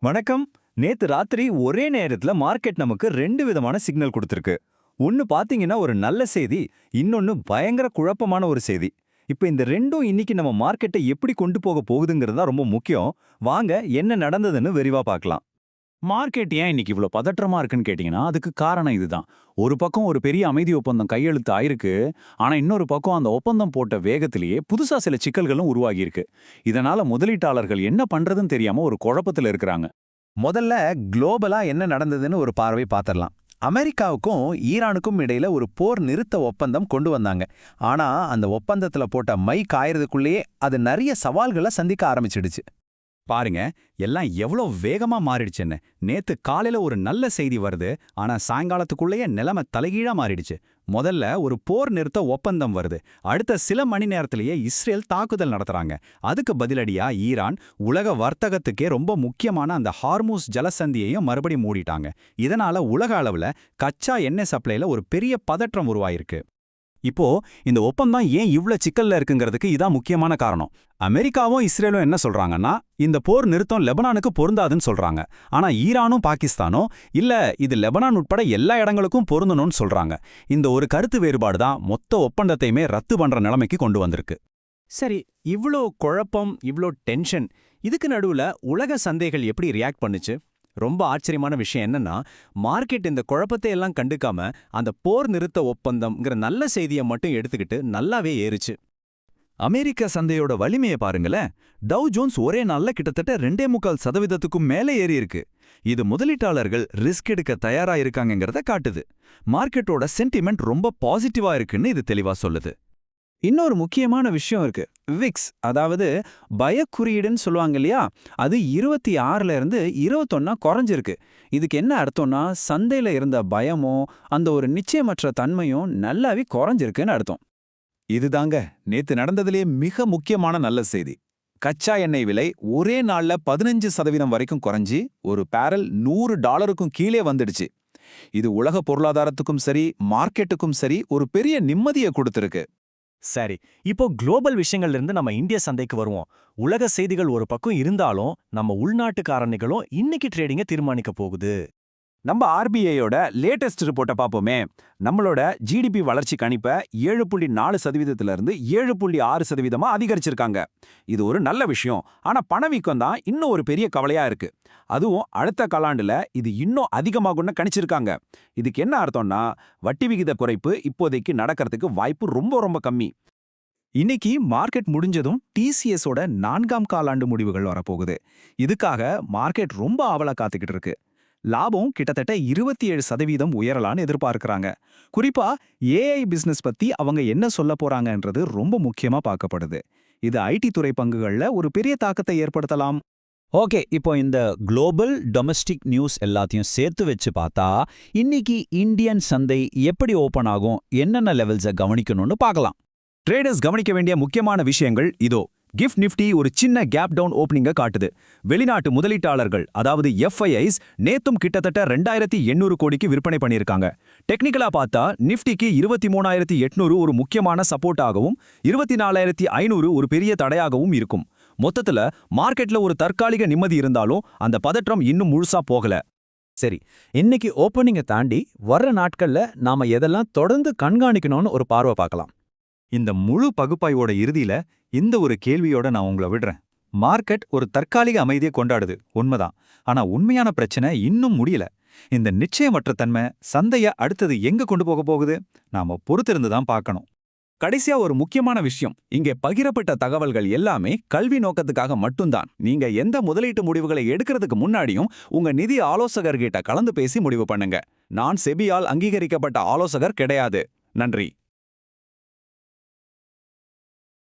வணக்கம். நேத்து ராத்திரி ஒரே நேரத்துல மார்க்கெட் நமக்கு ரெண்டு விதமான சிக்னல் கொடுத்திருக்கு. ஒன்னு பாத்தீங்கன்னா ஒரு நல்ல செய்தி, இன்னொன்னு பயங்கர குழப்பமான ஒரு செய்தி. இப்ப இந்த ரெண்டும் இன்னைக்கு நம்ம மார்க்கெட்டை எப்படி கொண்டு போக போகுதுங்கிறது தான் ரொம்ப முக்கியம். வாங்க என்ன நடந்ததுன்னு விரிவா பார்க்கலாம். மார்க்கெட் ஏன் இன்னைக்கு இவ்ளோ பதற்றமா இருக்குன்னு கேட்டீங்கன்னா, அதுக்கு காரணம் இதுதான். ஒரு பக்கம் ஒரு பெரிய அமைதி ஒப்பந்தம் கையெழுத்து ஆயிருக்கு. ஆனா இன்னொரு பக்கம் அந்த ஒப்பந்தம் போட்ட வேகத்திலேயே புதுசா சில சிக்கல்களும் உருவாகியிருக்கு. இதனால முதலீட்டாளர்கள் என்ன பண்றதுன்னு தெரியாம ஒரு குழப்பத்துல இருக்கிறாங்க. முதல்ல குளோபலா என்ன நடந்ததுன்னு ஒரு பார்வை பார்த்துடலாம். அமெரிக்காவுக்கும் ஈரானுக்கும் இடையில ஒரு போர் நிறுத்த ஒப்பந்தம் கொண்டு வந்தாங்க. ஆனா அந்த ஒப்பந்தத்துல போட்ட மை காயறதுக்குள்ளேயே அது நிறைய சவால்களை சந்திக்க ஆரம்பிச்சிடுச்சு. பாருங்க, எல்லாம் எவ்வளோ வேகமா மாறிடுச்சுன்னு. நேத்து காலையில ஒரு நல்ல செய்தி வருது, ஆனா சாயங்காலத்துக்குள்ளேயே நிலைமை தலைகீழா மாறிடுச்சு. முதல்ல ஒரு போர் நிறுத்த ஒப்பந்தம் வருது, அடுத்த சில மணி நேரத்திலேயே இஸ்ரேல் தாக்குதல் நடத்துறாங்க. அதுக்கு பதிலடியா ஈரான் உலக வர்த்தகத்துக்கே ரொம்ப முக்கியமான அந்த ஹார்மூஸ் ஜலசந்தியையும் மறுபடியும் மூடிட்டாங்க. இதனால உலக அளவுல கச்சா எண்ணெய் சப்ளைல ஒரு பெரிய பதற்றம் உருவாயிருக்கு. இப்போ இந்த ஒப்பந்தம் ஏன் இவ்ளோ சிக்கல்ல இருக்குங்கிறதுக்கு இதான் முக்கியமான காரணம். அமெரிக்காவும் இஸ்ரேலும் என்ன சொல்றாங்கன்னா, இந்த போர் நிறுத்தம் லெபனானுக்கு பொருந்தாதுன்னு சொல்றாங்க. ஆனா ஈரானும் பாகிஸ்தானும் இல்ல, இது லெபனான் உட்பட எல்லா இடங்களுக்கும் பொருந்தணும்னு சொல்றாங்க. இந்த ஒரு கருத்து வேறுபாடு தான் மொத்த ஒப்பந்தத்தையுமே ரத்து பண்ற நிலைமைக்கு கொண்டு வந்திருக்கு. சரி, இவ்ளோ குழப்பம், இவ்ளோ டென்ஷன், இதுக்கு நடுவுல உலக சந்தைகள் எப்படி ரியாக்ட் பண்ணுச்சு? ரொம்ப ஆச்சரியமான விஷயம் என்னன்னா, மார்க்கெட் இந்த குழப்பத்தை எல்லாம் கண்டுக்காம அந்த போர் நிறுத்த ஒப்பந்தம்ங்கிற நல்ல செய்தியை மட்டும் எடுத்துக்கிட்டு நல்லாவே ஏறுச்சு. அமெரிக்க சந்தையோட வலிமையை பாருங்களேன். டவ் ஜோன்ஸ் ஒரே நாள்ல கிட்டத்தட்ட 2.25% மேலே ஏறி இருக்கு. இது முதலீட்டாளர்கள் ரிஸ்க் எடுக்க தயாரா இருக்காங்கங்கிறத காட்டுது. மார்க்கெட்டோட சென்டிமெண்ட் ரொம்ப பாசிட்டிவா இருக்குன்னு இது தெளிவா சொல்லுது. இன்னொரு முக்கியமான விஷயம் இருக்கு. விக்ஸ், அதாவது பயக்குறியீடுன்னு சொல்லுவாங்க இல்லையா, அது 26ல இருந்து 21 குறைஞ்சிருக்கு. இதுக்கு என்ன அர்த்தம்னா, சந்தையில இருந்த பயமும் அந்த ஒரு நிச்சயமற்ற தன்மையும் நல்லாவே குறைஞ்சிருக்குன்னு அர்த்தம். இதுதாங்க நேத்து நடந்ததிலே மிக முக்கியமான நல்ல செய்தி. கச்சா எண்ணெய் விலை ஒரே நாள்ல 15% வரைக்கும் குறைஞ்சி ஒரு பேரல் $100க்கும் கீழே வந்துடுச்சு. இது உலக பொருளாதாரத்துக்கும் சரி, மார்க்கெட்டுக்கும் சரி ஒரு பெரிய நிம்மதியை கொடுத்திருக்கு. சரி, இப்போ குளோபல் விஷயங்கள்ல இருந்து நம்ம இந்திய சந்தைக்கு வருவோம். உலக செய்திகள் ஒரு பக்கம் இருந்தாலும் நம்ம உள்நாட்டு காரணிகளும் இன்னைக்கு ட்ரேடிங்கை தீர்மானிக்க போகுது. நம்ம ஆர்பிஐயோட லேட்டஸ்ட் ரிப்போர்ட்டை பார்ப்போமே. நம்மளோட ஜிடிபி வளர்ச்சி கணிப்பை 7.4%லிருந்து 7.6% அதிகரிச்சிருக்காங்க. இது ஒரு நல்ல விஷயம். ஆனா பணவீக்கம் தான் இன்னும் ஒரு பெரிய கவலையா இருக்கு. அதுவும் அடுத்த காலாண்டுல இது இன்னும் அதிகமாகும்னு கணிச்சிருக்காங்க. இதுக்கு என்ன அர்த்தம்னா, வட்டி விகித குறைப்பு இப்போதைக்கு நடக்கிறதுக்கு வாய்ப்பு ரொம்ப ரொம்ப கம்மி. இன்னைக்கு மார்க்கெட் முடிஞ்சதும் டிசிஎஸோட 4ஆம் காலாண்டு முடிவுகள் வரப்போகுது. இதுக்காக மார்க்கெட் ரொம்ப ஆவலா காத்துக்கிட்டு இருக்கு. லாபம் கிட்டத்தட்ட 27% உயரலான்னு எதிர்பார்க்கறாங்க. குறிப்பா ஏஐ பிசினஸ் பத்தி அவங்க என்ன சொல்ல போறாங்கன்றது ரொம்ப முக்கியமா பார்க்கப்படுது. இது ஐடி துறை பங்குகள்ல ஒரு பெரிய தாக்கத்தை ஏற்படுத்தலாம். ஓகே, இப்போ இந்த குளோபல் டொமஸ்டிக் நியூஸ் எல்லாத்தையும் சேர்த்து வச்சு பார்த்தா இன்னைக்கு இந்தியன் சந்தை எப்படி ஓபன் ஆகும், என்னென்ன லெவல்ஸை கவனிக்கணும்னு பார்க்கலாம். ட்ரேடர்ஸ் கவனிக்க வேண்டிய முக்கியமான விஷயங்கள் இதோ. கிஃப்ட் நிஃப்டி ஒரு சின்ன கேப் டவுன் ஓப்பனிங்க காட்டுது. வெளிநாட்டு முதலீட்டாளர்கள், அதாவது எஃப்ஐஐஸ், நேத்தும் கிட்டத்தட்ட 2800 கோடிக்கு விற்பனை பண்ணியிருக்காங்க. டெக்னிக்கலா பார்த்தா நிஃப்டிக்கு 23,800 ஒரு முக்கியமான சப்போர்ட்டாகவும் 24,500 ஒரு பெரிய தடையாகவும் இருக்கும். மொத்தத்துல மார்க்கெட்ல ஒரு தற்காலிக நிம்மதி இருந்தாலும் அந்த பதற்றம் இன்னும் முழுசா போகல. சரி, இன்னைக்கு ஓப்பனிங்கை தாண்டி வர்ற நாட்கள்ல நாம எதெல்லாம் தொடர்ந்து கண்காணிக்கணும்னு ஒரு பார்வை பார்க்கலாம். இந்த முழு பகுப்பாய்வோட இறுதியில இந்த ஒரு கேள்வியோட நான் உங்களை விடுறேன். மார்க்கெட் ஒரு தற்காலிக அமைதியை கொண்டாடுது, உண்மைதான். ஆனா உண்மையான பிரச்சனை இன்னும் முடியல. இந்த நிச்சயமற்ற தன்மை சந்தைய அடுத்தது எங்க கொண்டு போக போகுது, நாம பொறுத்திருந்து தான் பார்க்கணும். கடைசியா ஒரு முக்கியமான விஷயம், இங்கே பகிரப்பட்ட தகவல்கள் எல்லாமே கல்வி நோக்கத்துக்காக மட்டும்தான். நீங்க எந்த முதலீட்டு முடிவுகளை எடுக்கிறதுக்கு முன்னாடியும் உங்க நிதி ஆலோசகர்கிட்ட கலந்து பேசி முடிவு பண்ணுங்க. நான் செபியால் அங்கீகரிக்கப்பட்ட ஆலோசகர் கிடையாது. நன்றி.